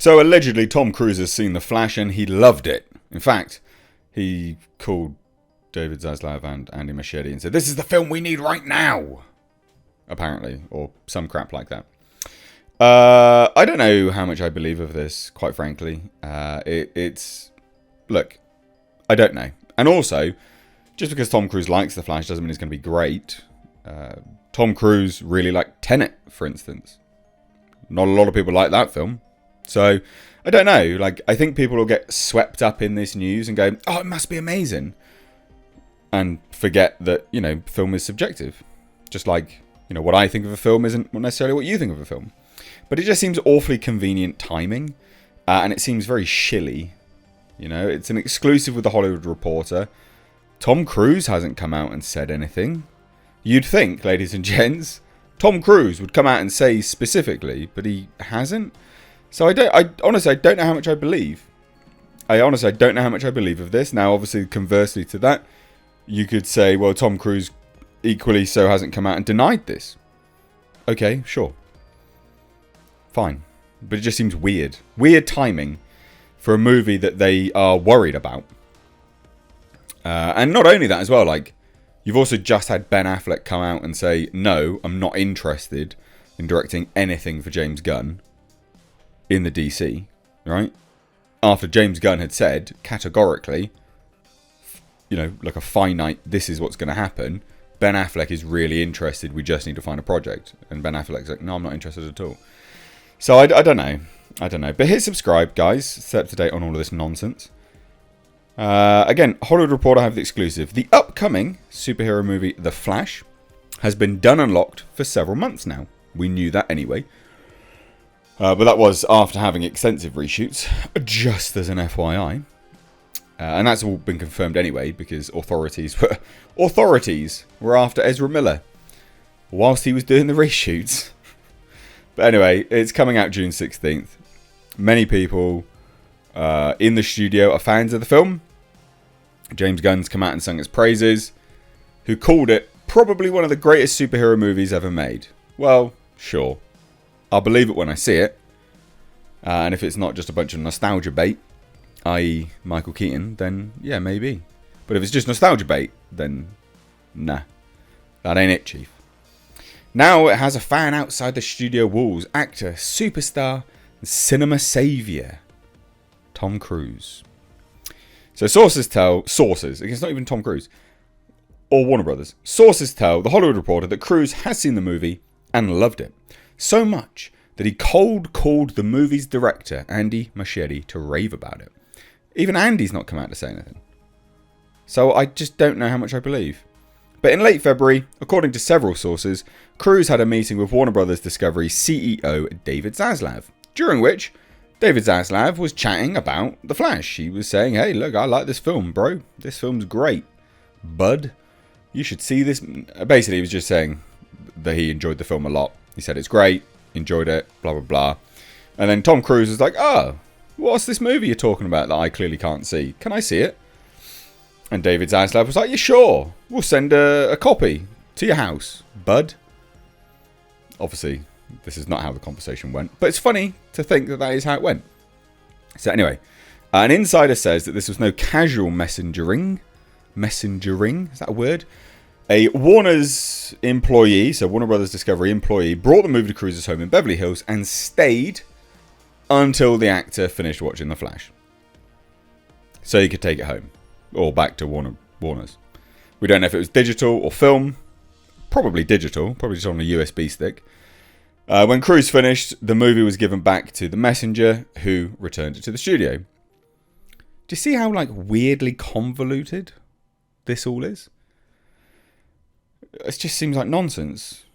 So allegedly Tom Cruise has seen The Flash and he loved it. In fact, he called David Zaslav and Andy Muschietti and said, "This is the film we need right now." Apparently, or some crap like that. I don't know how much I believe of this, quite frankly. Look, I don't know. And also, just because Tom Cruise likes The Flash doesn't mean it's going to be great. Tom Cruise really liked Tenet, for instance. Not a lot of people like that film. So, I don't know. Like, I think people will get swept up in this news and go, "Oh, it must be amazing." And forget that, film is subjective. Just like, what I think of a film isn't necessarily what you think of a film. But it just seems awfully convenient timing. And it seems very shilly. It's an exclusive with The Hollywood Reporter. Tom Cruise hasn't come out and said anything. You'd think, ladies and gents, Tom Cruise would come out and say specifically, but he hasn't. So I honestly don't know how much I believe. I don't know how much I believe of this. Now, obviously, conversely to that, you could say, well, Tom Cruise equally so hasn't come out and denied this. Okay, sure. Fine. But it just seems weird. Weird timing for a movie that they are worried about. And not only that as well, like, you've also just had Ben Affleck come out and say, "No, I'm not interested in directing anything for James Gunn in the DC," right? After James Gunn had said, categorically, like a finite, this is what's going to happen. Ben Affleck is really interested, we just need to find a project. And Ben Affleck's like, "No, I'm not interested at all." So I don't know. But hit subscribe, guys. Stay up to date on all of this nonsense. Again, Hollywood Reporter have the exclusive. The upcoming superhero movie, The Flash, has been done and locked for several months now. We knew that anyway. But that was after having extensive reshoots, just as an FYI. And that's all been confirmed anyway, because authorities were after Ezra Miller whilst he was doing the reshoots. But anyway, it's coming out June 16th. Many people in the studio are fans of the film. James Gunn's come out and sung its praises, who called it probably one of the greatest superhero movies ever made. Well, sure. I'll believe it when I see it. And if it's not just a bunch of nostalgia bait, i.e. Michael Keaton, then yeah, maybe. But if it's just nostalgia bait, then nah. That ain't it, Chief. Now it has a fan outside the studio walls. Actor, superstar, and cinema saviour, Tom Cruise. So sources, it's not even Tom Cruise, or Warner Brothers. Sources tell The Hollywood Reporter that Cruise has seen the movie and loved it. So much that he cold called the movie's director, Andy Muschietti, to rave about it. Even Andy's not come out to say anything. So I just don't know how much I believe. But in late February, according to several sources, Cruise had a meeting with Warner Brothers Discovery CEO David Zaslav, during which David Zaslav was chatting about The Flash. He was saying, "Hey, look, I like this film, bro. This film's great. Bud, you should see this." Basically, he was just saying that he enjoyed the film a lot. He said it's great, enjoyed it, blah, blah, blah. And then Tom Cruise was like, "Oh, what's this movie you're talking about that I clearly can't see? Can I see it?" And David Zaslav was like, "Yeah, sure. We'll send a copy to your house, bud." Obviously, this is not how the conversation went. But it's funny to think that is how it went. So anyway, an insider says that this was no casual messengering. Messengering? Is that a word? A Warner's employee, so Warner Brothers Discovery employee, brought the movie to Cruise's home in Beverly Hills and stayed until the actor finished watching The Flash. So he could take it home. Or back to Warner's. We don't know if it was digital or film. Probably digital. Probably just on a USB stick. When Cruise finished, the movie was given back to the messenger, who returned it to the studio. Do you see how weirdly convoluted this all is? It just seems like nonsense.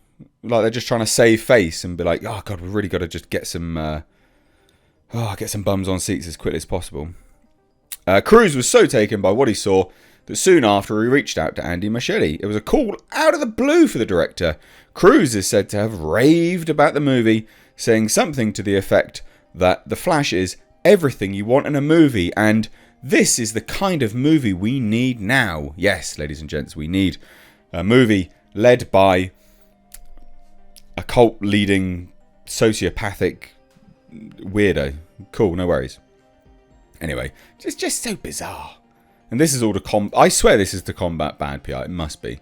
Like they're just trying to save face and be like, "Oh God, we've really got to just get some bums on seats as quickly as possible." Cruise was so taken by what he saw that soon after he reached out to Andy Muschietti. It was a call out of the blue for the director. Cruise is said to have raved about the movie, saying something to the effect that The Flash is everything you want in a movie, and this is the kind of movie we need now. Yes, ladies and gents, we need a movie led by a cult-leading, sociopathic, weirdo. Cool, no worries. Anyway, it's just so bizarre. And this is all to I swear this is to combat bad PR. It must be.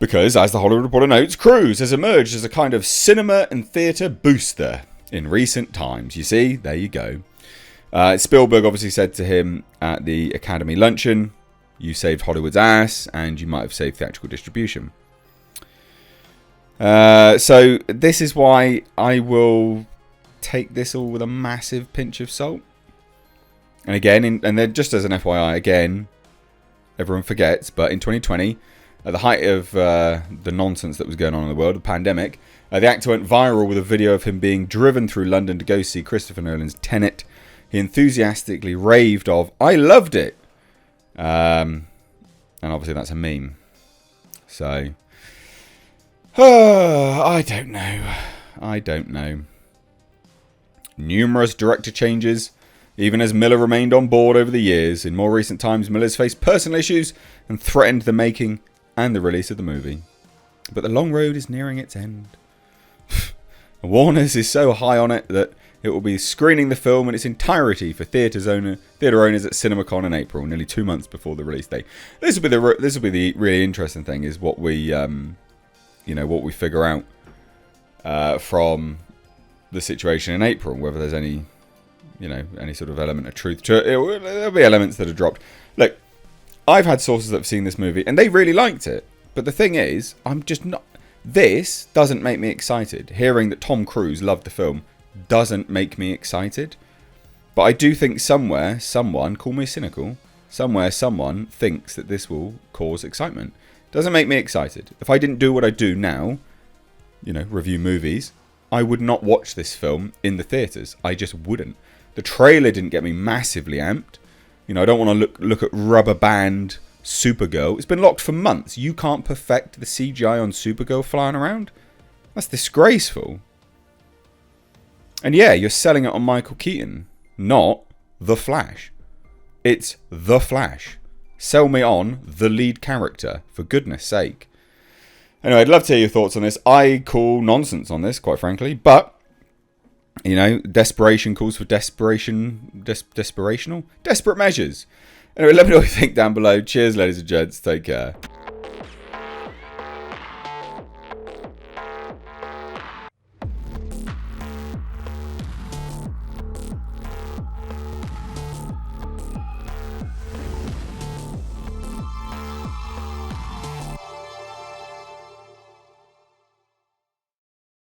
Because, as the Hollywood Reporter notes, Cruise has emerged as a kind of cinema and theatre booster in recent times. You see? There you go. Spielberg obviously said to him at the Academy luncheon, "You saved Hollywood's ass, and you might have saved theatrical distribution." So this is why I will take this all with a massive pinch of salt. And again, and then just as an FYI, again, everyone forgets, but in 2020, at the height of the nonsense that was going on in the world, the pandemic, the actor went viral with a video of him being driven through London to go see Christopher Nolan's Tenet. He enthusiastically raved of, "I loved it." And obviously that's a meme. So, I don't know. Numerous director changes, even as Miller remained on board over the years. In more recent times, Miller's faced personal issues and threatened the making and the release of the movie. But the long road is nearing its end. Warner's is so high on it that it will be screening the film in its entirety for theatre owners at CinemaCon in April, nearly 2 months before the release date. This will be the really interesting thing, is what we what we figure out from the situation in April, whether there's any sort of element of truth to it. There'll be elements that are dropped. Look, I've had sources that have seen this movie and they really liked it, but the thing is, I'm just not. This doesn't make me excited. Hearing that Tom Cruise loved the film doesn't make me excited. But I do think somewhere, someone, call me cynical, somewhere someone thinks that this will cause excitement. Doesn't make me excited. If I didn't do what I do now, review movies, I would not watch this film in the theatres. I just wouldn't. The trailer didn't get me massively amped. I don't want to look at Rubber Band Supergirl. It's been locked for months. You can't perfect the CGI on Supergirl flying around? That's disgraceful. And yeah, you're selling it on Michael Keaton, not The Flash. It's The Flash. Sell me on the lead character, for goodness sake. Anyway, I'd love to hear your thoughts on this. I call nonsense on this, quite frankly, but desperation calls for desperate measures. Anyway, let me know what you think down below. Cheers, ladies and gents. Take care.